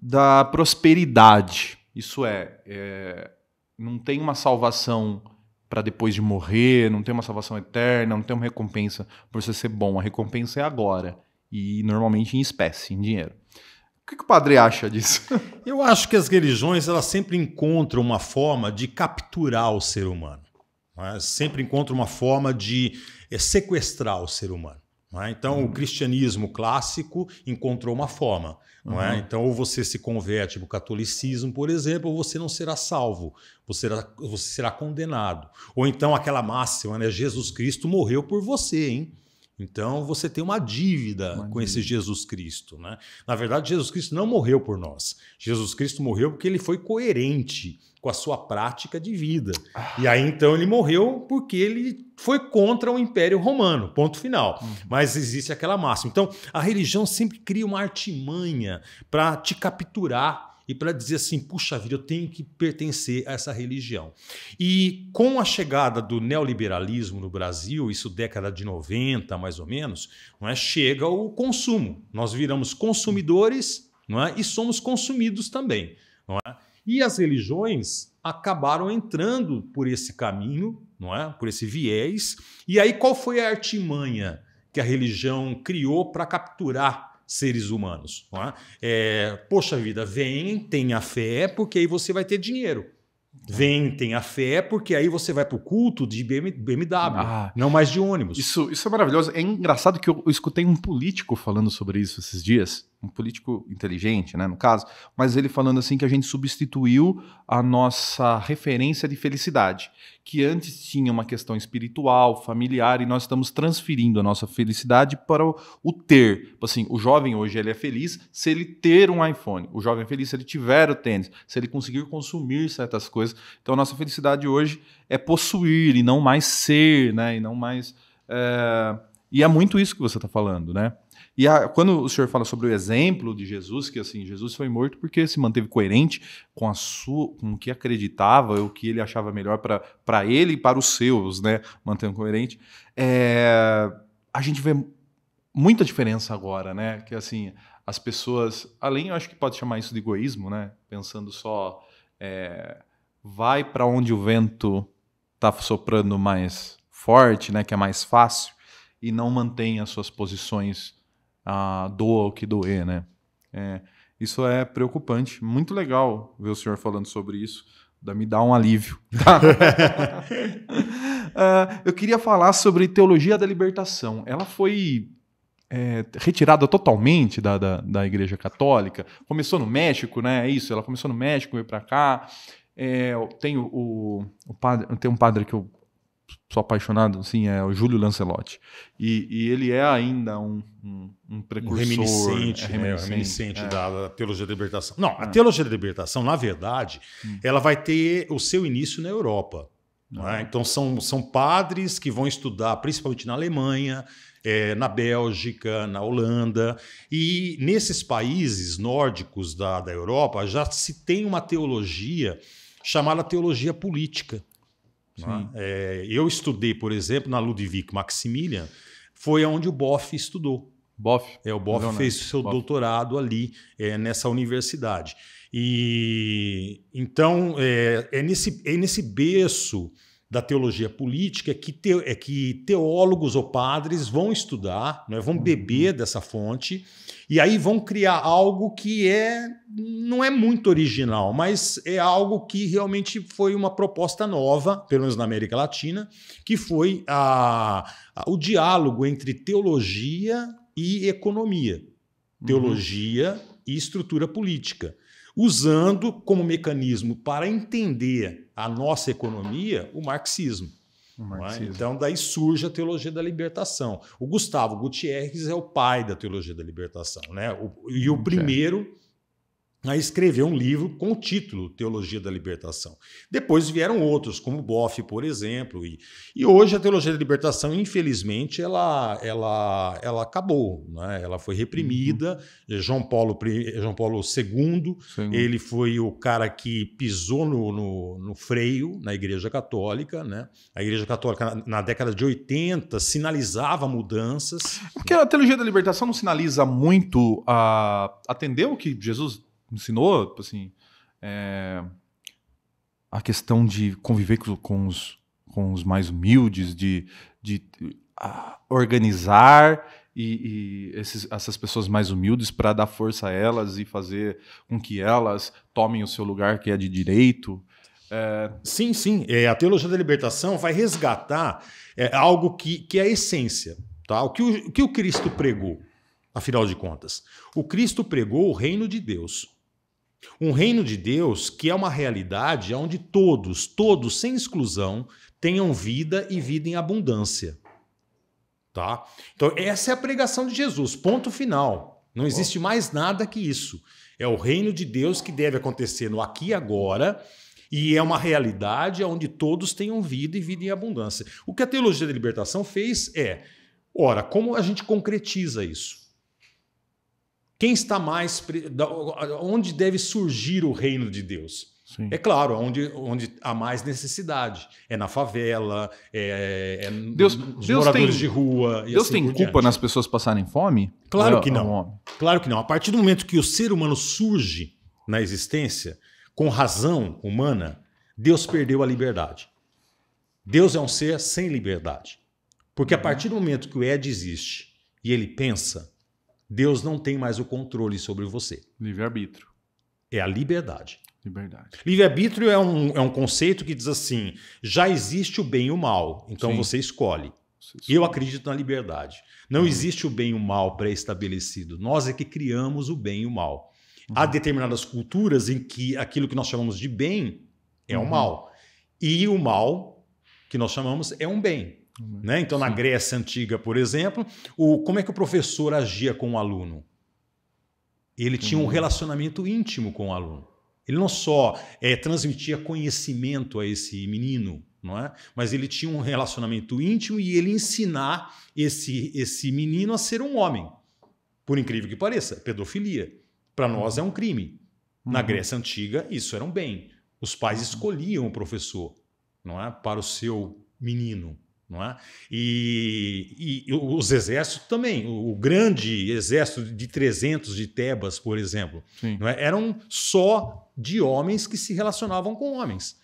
da prosperidade. Isso não tem uma salvação para depois de morrer, não tem uma salvação eterna, não tem uma recompensa por você ser bom. A recompensa é agora. E normalmente em espécie, em dinheiro. O que o padre acha disso? Eu acho que as religiões elas sempre encontram uma forma de capturar o ser humano. Né? Sempre encontram uma forma de sequestrar o ser humano. Não é? Então, o cristianismo clássico encontrou uma forma. Não é? Então, ou você se converte para o catolicismo, por exemplo, ou você não será salvo, você será condenado. Ou então aquela máxima, né? Jesus Cristo morreu por você, hein? Então, você tem uma dívida com esse Jesus Cristo. Né? Na verdade, Jesus Cristo não morreu por nós. Jesus Cristo morreu porque ele foi coerente com a sua prática de vida. E aí, então, ele morreu porque ele foi contra o Império Romano, ponto final. Mas existe aquela máxima. Então, a religião sempre cria uma artimanha para te capturar e para dizer assim, puxa vida, eu tenho que pertencer a essa religião. E com a chegada do neoliberalismo no Brasil, isso década de 90, mais ou menos, não é? Chega o consumo. Nós viramos consumidores, não é? E somos consumidos também. Não é? E as religiões acabaram entrando por esse caminho, não é? Por esse viés. E aí qual foi a artimanha que a religião criou para capturar seres humanos? Não é? Poxa vida, vem, tenha fé, porque aí você vai ter dinheiro. Vem, tenha fé, porque aí você vai para o culto de BMW, não mais de ônibus. Isso é maravilhoso. É engraçado que eu escutei um político falando sobre isso esses dias, um político inteligente, né, no caso, mas ele falando assim que a gente substituiu a nossa referência de felicidade, que antes tinha uma questão espiritual, familiar, e nós estamos transferindo a nossa felicidade para o ter. Assim, o jovem hoje ele é feliz se ele ter um iPhone, o jovem é feliz se ele tiver o tênis, se ele conseguir consumir certas coisas. Então a nossa felicidade hoje é possuir e não mais ser, né? E não mais e é muito isso que você está falando, né? E quando o senhor fala sobre o exemplo de Jesus, que assim, Jesus foi morto porque se manteve coerente com com o que acreditava, o que ele achava melhor para ele e para os seus, né? Mantendo coerente. A gente vê muita diferença agora, né? Que assim, as pessoas, além, eu acho que pode chamar isso de egoísmo, né? Pensando só, vai para onde o vento está soprando mais forte, né? Que é mais fácil, e não mantém as suas posições. Doa o que doer, né? Isso é preocupante. Muito legal ver o senhor falando sobre isso. Me dá um alívio. Tá? Eu queria falar sobre teologia da libertação. Ela foi retirada totalmente da Igreja Católica. Começou no México, né? É isso. Ela começou no México, veio para cá. Tem um padre que eu sou apaixonado, assim, é o Júlio Lancelotti. E ele é ainda um precursor. Reminiscente da teologia da libertação. Não, a teologia da libertação, na verdade, ela vai ter o seu início na Europa. Não é? Então, são padres que vão estudar, principalmente na Alemanha, na Bélgica, na Holanda. E nesses países nórdicos da Europa, já se tem uma teologia chamada teologia política. Eu estudei, por exemplo, na Ludwig Maximilian, foi onde o Boff estudou. O Boff fez seu doutorado ali, nessa universidade. E então é nesse berço da teologia política que teólogos ou padres vão estudar, né, vão beber dessa fonte, e aí vão criar algo que não é muito original, mas é algo que realmente foi uma proposta nova, pelo menos na América Latina, que foi o diálogo entre teologia e economia, teologia e estrutura política, usando como mecanismo para entender a nossa economia o marxismo. Então, daí surge a teologia da libertação. O Gustavo Gutierrez é o pai da teologia da libertação, né? O primeiro a escrever um livro com o título Teologia da Libertação. Depois vieram outros, como Boff, por exemplo. E hoje a teologia da libertação, infelizmente, ela acabou, né? Ela foi reprimida. João Paulo II, ele foi o cara que pisou no freio na Igreja Católica, né? A Igreja Católica, na década de 80, sinalizava mudanças. Porque a teologia da libertação não sinaliza muito atender o que Jesus ensinou, tipo assim, a questão de conviver com os mais humildes, de organizar essas pessoas mais humildes para dar força a elas e fazer com que elas tomem o seu lugar que é de direito. Sim, sim. A teologia da libertação vai resgatar algo que é a essência. Tá? O que o Cristo pregou, afinal de contas? O Cristo pregou o reino de Deus. Um reino de Deus que é uma realidade onde todos, sem exclusão, tenham vida e vida em abundância. Tá? Então, essa é a pregação de Jesus, ponto final. Não existe mais nada que isso. É o reino de Deus que deve acontecer no aqui e agora, e é uma realidade onde todos tenham vida e vida em abundância. O que a teologia da libertação fez ora, como a gente concretiza isso? Quem está mais... Onde deve surgir o reino de Deus? Sim. É claro, onde há mais necessidade. É na favela, nos moradores de rua. Deus assim tem culpa nas pessoas passarem fome? Claro que não. Claro que não. A partir do momento que o ser humano surge na existência, com razão humana, Deus perdeu a liberdade. Deus é um ser sem liberdade. Porque a partir do momento que o Ed existe e ele pensa, Deus não tem mais o controle sobre você. Livre-arbítrio. É a liberdade. Liberdade. Livre-arbítrio é um conceito que diz assim, já existe o bem e o mal, então você escolhe. Eu acredito na liberdade. Não existe o bem e o mal pré-estabelecido. Nós é que criamos o bem e o mal. Há determinadas culturas em que aquilo que nós chamamos de bem é o mal. E o mal, que nós chamamos, é um bem. Né? Então, na Grécia Antiga, por exemplo, como é que o professor agia com o aluno? Ele tinha um relacionamento íntimo com o aluno. Ele não só transmitia conhecimento a esse menino, não é? Mas ele tinha um relacionamento íntimo e ele ensinar esse menino a ser um homem. Por incrível que pareça, pedofilia. Para nós é um crime. Na Grécia Antiga, isso era um bem. Os pais escolhiam o professor, não é? Para o seu menino. Não é? E os exércitos também. O grande exército de 300 de Tebas, por exemplo, não é? Eram só de homens que se relacionavam com homens.